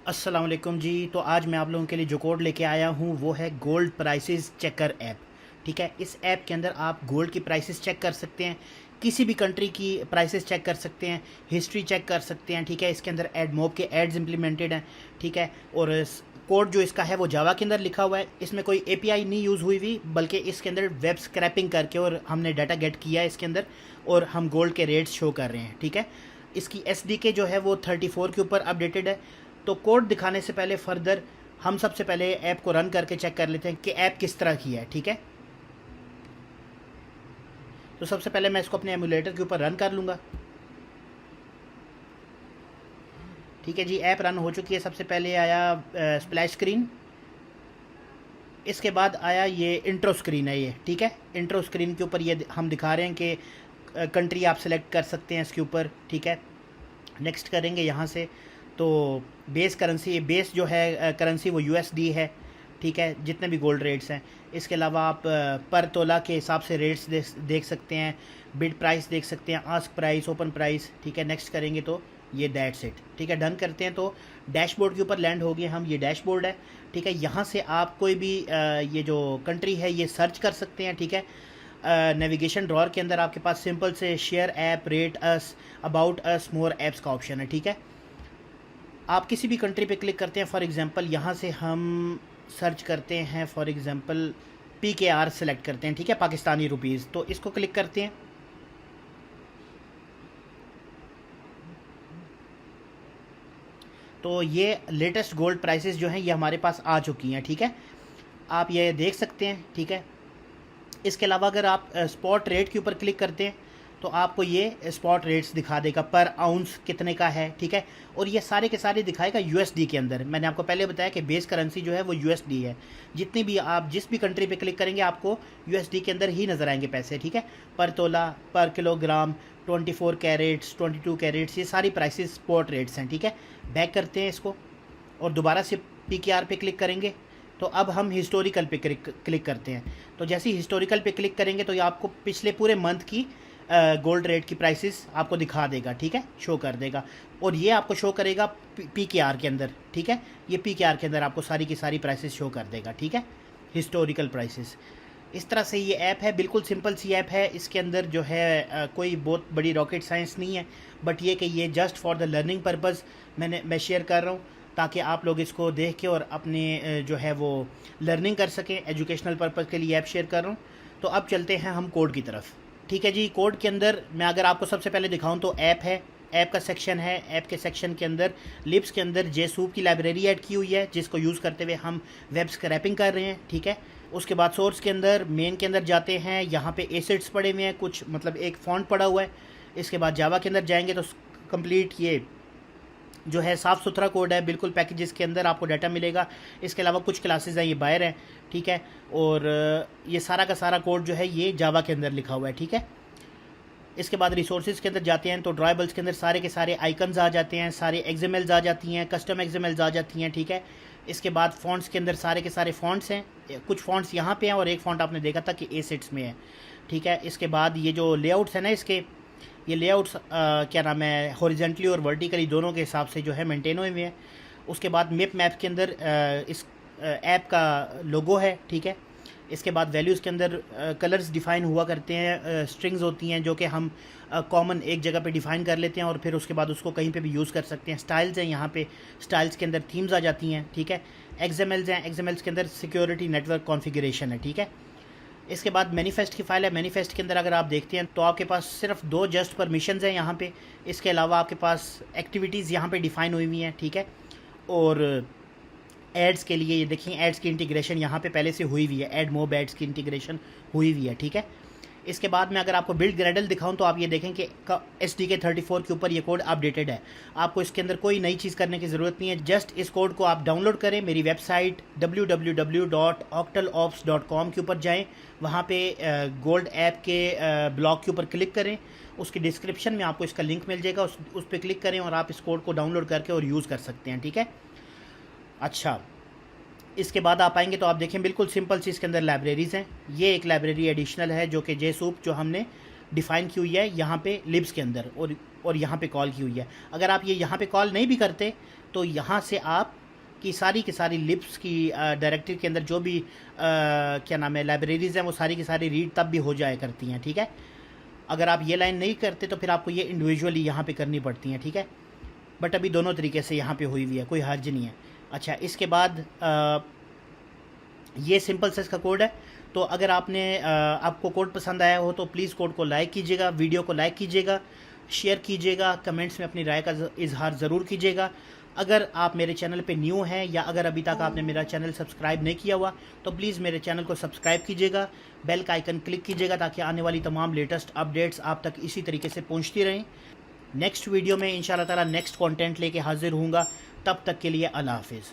अस्सलाम वालेकुम जी। तो आज मैं आप लोगों के लिए जो कोड लेके आया हूँ वो है गोल्ड प्राइसेस चेकर ऐप। ठीक है, इस ऐप के अंदर आप गोल्ड की प्राइसेस चेक कर सकते हैं, किसी भी कंट्री की प्राइसेस चेक कर सकते हैं, हिस्ट्री चेक कर सकते हैं। ठीक है, इसके अंदर एड मोब के एड्स इंप्लीमेंटेड हैं। ठीक है, और कोड जो इसका है वो जावा के अंदर लिखा हुआ है। इसमें कोई एपीआई नहीं यूज़ हुई हुई, बल्कि इसके अंदर वेब स्क्रैपिंग करके और हमने डाटा गेट किया है इसके अंदर, और हम गोल्ड के रेट्स शो कर रहे हैं। ठीक है, इसकी एसडीके जो है वो 34 के ऊपर अपडेटेड है। तो कोड दिखाने से पहले फर्दर हम सबसे पहले ऐप को रन करके चेक कर लेते हैं कि ऐप किस तरह की है। ठीक है, तो सबसे पहले मैं इसको अपने एमुलेटर के ऊपर रन कर लूँगा। ठीक है जी, ऐप रन हो चुकी है। सबसे पहले आया स्प्लैश स्क्रीन, इसके बाद आया ये इंट्रो स्क्रीन है ये। ठीक है, इंट्रो स्क्रीन के ऊपर ये हम दिखा रहे हैं कि कंट्री आप सेलेक्ट कर सकते हैं इसके ऊपर। ठीक है, नेक्स्ट करेंगे यहाँ से। तो बेस करेंसी, बेस जो है करेंसी वो यूएसडी है। ठीक है, जितने भी गोल्ड रेट्स हैं। इसके अलावा आप पर तोला के हिसाब से रेट्स देख सकते हैं, बिड प्राइस देख सकते हैं, आस्क प्राइस, ओपन प्राइस। ठीक है, नेक्स्ट करेंगे तो ये दैट्स इट। ठीक है, डन करते हैं तो डैशबोर्ड के ऊपर लैंड हो गए हम। ये डैशबोर्ड है। ठीक है, यहाँ से आप कोई भी ये जो कंट्री है ये सर्च कर सकते हैं। ठीक है, नेविगेशन ड्रॉअर के अंदर आपके पास सिंपल से share app, rate us, about us, more apps का ऑप्शन है। ठीक है, आप किसी भी कंट्री पे क्लिक करते हैं। फॉर एग्जांपल यहाँ से हम सर्च करते हैं, फॉर एग्जांपल PKR सेलेक्ट करते हैं। ठीक है, पाकिस्तानी रुपीज़, तो इसको क्लिक करते हैं। तो ये लेटेस्ट गोल्ड प्राइसेस जो हैं ये हमारे पास आ चुकी हैं। ठीक है, आप ये देख सकते हैं। ठीक है, इसके अलावा अगर आप स्पॉट रेट के ऊपर क्लिक करते हैं तो आपको ये स्पॉट रेट्स दिखा देगा, पर आउंस कितने का है। ठीक है, और ये सारे के सारे दिखाएगा यूएसडी के अंदर। मैंने आपको पहले बताया कि बेस करेंसी जो है वो यूएसडी है। जितनी भी आप जिस भी कंट्री पे क्लिक करेंगे आपको यूएसडी के अंदर ही नज़र आएंगे पैसे। ठीक है, पर तोला, पर किलोग्राम, 24 कैरेट्स, 22 कैरेट्स, ये सारी प्राइसेस स्पॉट रेट्स हैं। ठीक है, बैक करते हैं इसको और दोबारा से PKR पे क्लिक करेंगे। तो अब हम हिस्टोरिकल पे क्लिक करते हैं। तो जैसे ही हिस्टोरिकल पे क्लिक करेंगे तो ये आपको पिछले पूरे मंथ की गोल्ड रेट की प्राइसेस आपको दिखा देगा। ठीक है, शो कर देगा, और ये आपको शो करेगा PKR के अंदर। ठीक है, ये PKR के अंदर आपको सारी की सारी प्राइसेस शो कर देगा। ठीक है, हिस्टोरिकल प्राइसेस। इस तरह से ये ऐप है, बिल्कुल सिंपल सी ऐप है। इसके अंदर जो है कोई बहुत बड़ी रॉकेट साइंस नहीं है, बट ये कि ये just for the learning purpose मैं शेयर कर रहा हूँ, ताकि आप लोग इसको देख के और अपने जो है वो लर्निंग कर सकें। एजुकेशनल पर्पज़ के लिए ऐप शेयर कर रहा हूँ। तो अब चलते हैं हम कोड की तरफ। ठीक है जी, कोड के अंदर मैं अगर आपको सबसे पहले दिखाऊं तो ऐप है, ऐप का सेक्शन है। ऐप के सेक्शन के अंदर लिप्स के अंदर जेसूप की लाइब्रेरी ऐड की हुई है, जिसको यूज़ करते हुए हम वेब स्क्रैपिंग कर रहे हैं। ठीक है, उसके बाद सोर्स के अंदर, मेन के अंदर जाते हैं। यहाँ पे एसेट्स पड़े हुए हैं कुछ, मतलब एक फॉन्ट पड़ा हुआ है। इसके बाद जावा के अंदर जाएंगे तो कंप्लीट ये जो है साफ़ सुथरा कोड है, बिल्कुल पैकेजेस के अंदर आपको डाटा मिलेगा। इसके अलावा कुछ क्लासेस हैं ये बाहर हैं। ठीक है, और ये सारा का सारा कोड जो है ये जावा के अंदर लिखा हुआ है। ठीक है, इसके बाद रिसोर्सेज के अंदर जाते हैं तो ड्राइबल्स के अंदर सारे के सारे आइकन्स आ जाते हैं, सारे एक्सएमएल्स आ जाती हैं, कस्टम एक्सएमएल्स आ जाती हैं। ठीक है, इसके बाद फ़ॉन्ट्स के अंदर सारे के सारे फ़ॉन्ट्स हैं। कुछ फ़ॉन्ट्स यहाँ पे हैं और एक फ़ॉन्ट आपने देखा था कि एसेट्स में है। ठीक है, इसके बाद ये जो लेआउट्स हैं ना इसके, ये लेआउट्स क्या नाम है, हॉरिजेंटली और वर्टिकली दोनों के हिसाब से जो है मेंटेन हुए हैं। उसके बाद मैप के अंदर इस ऐप का लोगो है। ठीक है, इसके बाद वैल्यूज़ के अंदर कलर्स डिफ़ाइन हुआ करते हैं, स्ट्रिंग्स होती हैं जो कि हम कॉमन एक जगह पे डिफ़ाइन कर लेते हैं और फिर उसके बाद उसको कहीं पे भी यूज़ कर सकते हैं। स्टाइल्स हैं, यहाँ पे स्टाइल्स के अंदर थीम्स आ जाती हैं। ठीक है, एक्सएमएल्स हैं, एक्सएमएल्स के अंदर सिक्योरिटी नेटवर्क कॉन्फ़िगरेशन है। ठीक है, इसके बाद मैनिफेस्ट की फ़ाइल है। मैनिफेस्ट के अंदर अगर आप देखते हैं तो आपके पास सिर्फ 2 जस्ट परमिशंस हैं यहाँ पे। इसके अलावा आपके पास एक्टिविटीज़ यहाँ पे डिफ़ाइन हुई हुई हैं। ठीक है, और एड्स के लिए ये देखिए, एड्स की इंटीग्रेशन यहाँ पे पहले से हुई हुई है, एड मोब एड्स की इंटीग्रेशन हुई हुई है। ठीक है, इसके बाद में अगर आपको बिल्ड ग्रेडल दिखाऊं तो आप ये देखें कि SDK 34 के ऊपर ये कोड अपडेटेड है। आपको इसके अंदर कोई नई चीज़ करने की ज़रूरत नहीं है, जस्ट इस कोड को आप डाउनलोड करें। मेरी वेबसाइट www.octalops.com के ऊपर जाएं, वहाँ पे गोल्ड ऐप के ब्लॉग के ऊपर क्लिक करें। उसकी डिस्क्रिप्शन में आपको इसका लिंक मिल जाएगा, उस पर क्लिक करें और आप इस कोड को डाउनलोड करके और यूज़ कर सकते हैं। ठीक है, अच्छा, इसके बाद आप आएंगे तो आप देखें बिल्कुल सिंपल सी इसके अंदर लाइब्रेरीज़ हैं। ये एक लाइब्रेरी एडिशनल है जो कि जेसूप जो हमने डिफ़ाइन की हुई है यहाँ पे लिब्स के अंदर, और और यहाँ पे कॉल की हुई है। अगर आप ये यहाँ पे कॉल नहीं भी करते तो यहाँ से आप की सारी लिप्स की डायरेक्टरी के अंदर जो भी क्या नाम है लाइब्रेरीज़ हैं वो सारी की सारी रीड तब भी हो जाया करती हैं, ठीक है। अगर आप ये लाइन नहीं करते तो फिर आपको ये इंडिविजुअली यहाँ पे करनी पड़ती हैं, ठीक है। बट अभी दोनों तरीके से यहाँ पे हुई हुई है, कोई हर्ज नहीं है। अच्छा, इसके बाद ये सिंपल से इसका कोड है। तो अगर आपको कोड पसंद आया हो तो प्लीज़ कोड को लाइक कीजिएगा, वीडियो को लाइक कीजिएगा, शेयर कीजिएगा, कमेंट्स में अपनी राय का इजहार ज़रूर कीजिएगा। अगर आप मेरे चैनल पे न्यू हैं या अगर अभी तक आपने मेरा चैनल सब्सक्राइब नहीं किया हुआ तो प्लीज़ मेरे चैनल को सब्सक्राइब कीजिएगा, बेल का आइकन क्लिक कीजिएगा ताकि आने वाली तमाम लेटेस्ट अपडेट्स आप तक इसी तरीके से पहुंचती रहें। नेक्स्ट वीडियो में इंशाल्लाह ताला नेक्स्ट कंटेंट लेके हाजिर होऊंगा। तब तक के लिए अल्लाह हाफिज़।